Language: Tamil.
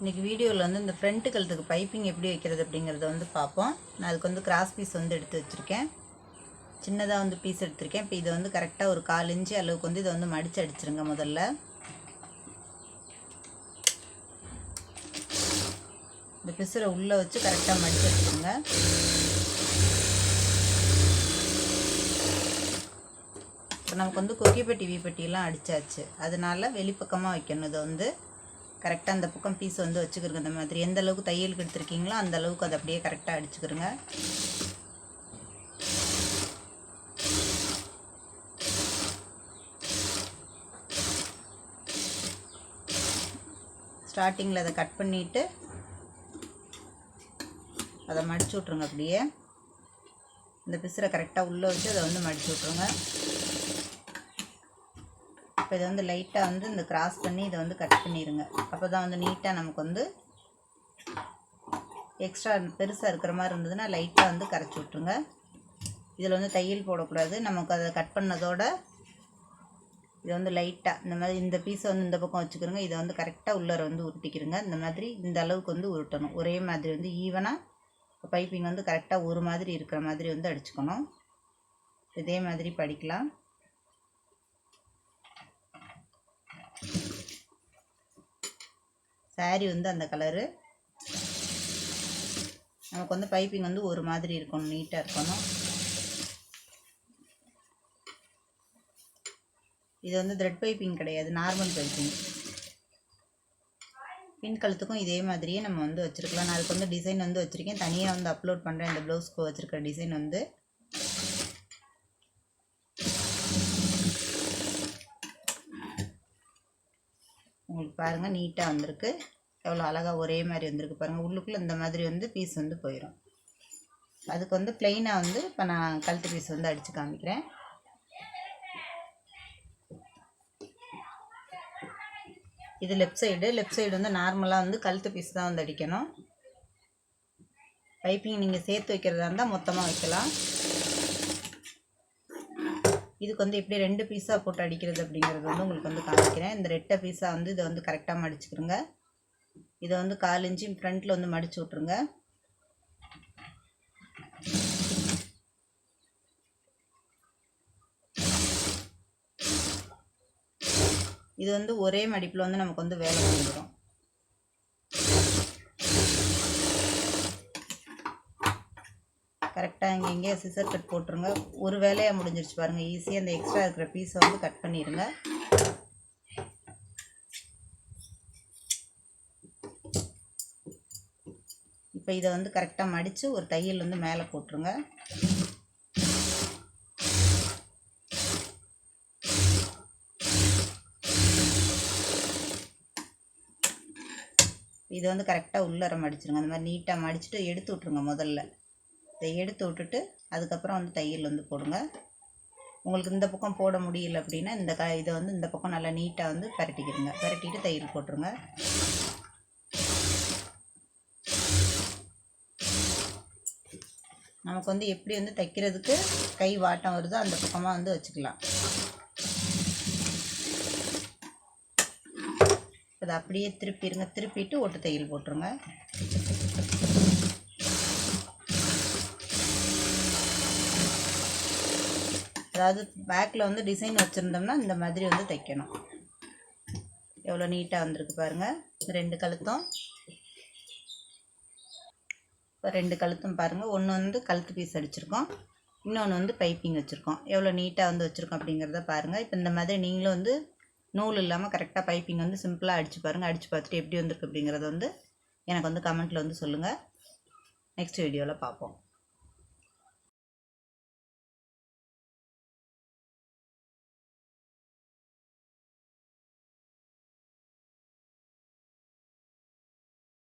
இன்றைக்கி வீடியோவில் வந்து இந்த ஃப்ரண்ட் கழுத்துக்கு பைப்பிங் எப்படி வைக்கிறது அப்படிங்கிறத வந்து பார்ப்போம். நான் அதுக்கு வந்து கிராஸ் பீஸ் வந்து எடுத்து வச்சுருக்கேன். சின்னதாக வந்து பீஸ் எடுத்திருக்கேன். இப்போ இதை வந்து கரெக்டாக ஒரு 1/4 இன்ச்சு அளவுக்கு வந்து இதை வந்து மடித்து அடிச்சிருங்க. முதல்ல இந்த பிசுரை உள்ளே வச்சு கரெக்டாக மடித்து அடிச்சிருங்க. இப்போ நமக்கு வந்து கொக்கிப்பட்டி வீப்பட்டியெல்லாம் அடித்தாச்சு. அதனால வெளிப்பக்கமாக வைக்கணும். இதை வந்து கரெக்டாக அந்த பக்கம் பீஸ் வந்து வச்சுக்கிறங்க. இந்த மாதிரி எந்த அளவுக்கு தையலுக்கு எடுத்துருக்கீங்களோ அந்த அளவுக்கு அதை அப்படியே கரெக்டாக அடிச்சுக்கிறங்க. ஸ்டார்டிங்கில் அதை கட் பண்ணிவிட்டு அதை மடிச்சு விட்ருங்க. அப்படியே இந்த பிசுரை கரெக்டாக உள்ளே வச்சு அதை வந்து மடிச்சு விட்ருங்க. இப்போ இதை வந்து லைட்டாக வந்து இந்த கிராஸ் பண்ணி இதை வந்து கட் பண்ணிடுங்க. அப்போ தான் வந்து நீட்டாக நமக்கு வந்து எக்ஸ்ட்ரா பெருசாக இருக்கிற மாதிரி இருந்ததுன்னா லைட்டாக வந்து கரைச்சி விட்ருங்க. இதில் வந்து தையல் போடக்கூடாது. நமக்கு அதை கட் பண்ணதோட இதை வந்து லைட்டாக இந்த மாதிரி இந்த பீஸை வந்து இந்த பக்கம் வச்சுக்கிறோங்க. இதை வந்து கரெக்டாக உள்ளார வந்து உருட்டிக்கிறங்க. இந்த மாதிரி இந்த அளவுக்கு வந்து உருட்டணும். ஒரே மாதிரி வந்து ஈவனாக பைப்பிங் வந்து கரெக்டாக ஒரு மாதிரி இருக்கிற மாதிரி வந்து அடிச்சுக்கணும். இதே மாதிரி படிக்கலாம். சாரி வந்து அந்த கலரு நமக்கு வந்து பைப்பிங் வந்து ஒரு மாதிரி இருக்கணும், நீட்டாக இருக்கணும். இது வந்து த்ரெட் பைப்பிங் கிடையாது, நார்மல் பைப்பிங். பின் கழுத்துக்கும் இதே மாதிரியே நம்ம வந்து வச்சுருக்கலாம். நான் அதுக்கு வந்து டிசைன் வந்து வச்சுருக்கேன், தனியாக வந்து அப்லோட் பண்ணுறேன். இந்த ப்ளவுஸ்க்கு வச்சுருக்க டிசைன் வந்து உங்களுக்கு பாருங்கள், நீட்டாக வந்திருக்கு. எவ்வளோ அழகாக ஒரே மாதிரி வந்திருக்கு பாருங்கள். உள்ளுக்குள்ளே இந்த மாதிரி வந்து பீஸ் வந்து போயிடும். அதுக்கு வந்து ப்ளெயினாக வந்து இப்போ நான் கழுத்து பீஸ் வந்து அடித்து காமிக்கிறேன். இது லெஃப்ட் சைடு வந்து நார்மலாக வந்து கழுத்து பீஸ் தான் வந்து அடிக்கணும். பைப்பிங் நீங்கள் சேர்த்து வைக்கிறதா இருந்தால் மொத்தமாக வைக்கலாம். இதுக்கு வந்து எப்படி 2 பீஸாக போட்டு அடிக்கிறது அப்படிங்கிறது வந்து உங்களுக்கு வந்து காமிக்கிறேன். இந்த ரெட்டை பீஸாக வந்து இதை வந்து கரெக்டாக மடிச்சுக்கிறோங்க. இதை வந்து 1/4 இன்ச்சு ஃப்ரண்ட்டில் வந்து மடித்து விட்ருங்க. இது வந்து ஒரே மடிப்பில் வந்து நமக்கு வந்து வேலை வந்துடும். கரெக்டாக இங்கே சிசர் கட் போட்டுருங்க. ஒரு வேலையாக முடிஞ்சிருச்சு பாருங்கள். ஈஸியாக அந்த எக்ஸ்ட்ரா இருக்கிற பீஸை வந்து கட் பண்ணிடுங்க. இப்போ இதை வந்து கரெக்டாக மடித்து ஒரு தையல் வந்து மேலே போட்டுருங்க. இதை வந்து கரெக்டாக உள்ளர மடிச்சிருங்க. அந்த மாதிரி நீட்டாக மடிச்சுட்டு எடுத்து விட்ருங்க. முதல்ல இதை எடுத்து விட்டுட்டு அதுக்கப்புறம் வந்து தையல் வந்து போடுங்க. உங்களுக்கு இந்த பக்கம் போட முடியல அப்படின்னா இதை வந்து இந்த பக்கம் நல்லா நீட்டாக வந்து பரட்டிக்கிடுங்க. பரட்டிட்டு தையல் போட்டுருங்க. நமக்கு வந்து எப்படி வந்து தைக்கிறதுக்கு கை வாட்டம் வருதோ அந்த பக்கமாக வந்து வச்சுக்கலாம். அதை அப்படியே திருப்பிடுங்க. திருப்பிட்டு ஒட்டு தையல் போட்டுருங்க. அதாவது பேக்கில் வந்து டிசைன் வச்சுருந்தோம்னா இந்த மாதிரி வந்து தைக்கணும். எவ்வளோ நீட்டாக வந்திருக்கு பாருங்கள். 2 கழுத்தும் இப்போ 2 கழுத்தும் பாருங்கள். ஒன்று வந்து கழுத்து பீஸ் அடிச்சிருக்கோம், இன்னொன்று வந்து பைப்பிங் வச்சுருக்கோம். எவ்வளோ நீட்டாக வந்து வச்சுருக்கோம் அப்படிங்கிறத பாருங்கள். இப்போ இந்த மாதிரி நீங்களும் வந்து நூல் இல்லாமல் கரெக்டாக பைப்பிங் வந்து சிம்பிளாக அடித்து பாருங்கள். அடித்து பார்த்துட்டு எப்படி வந்திருக்கு அப்படிங்கிறத வந்து எனக்கு வந்து கமெண்ட்டில் வந்து சொல்லுங்கள். நெக்ஸ்ட் வீடியோவில் பார்ப்போம்.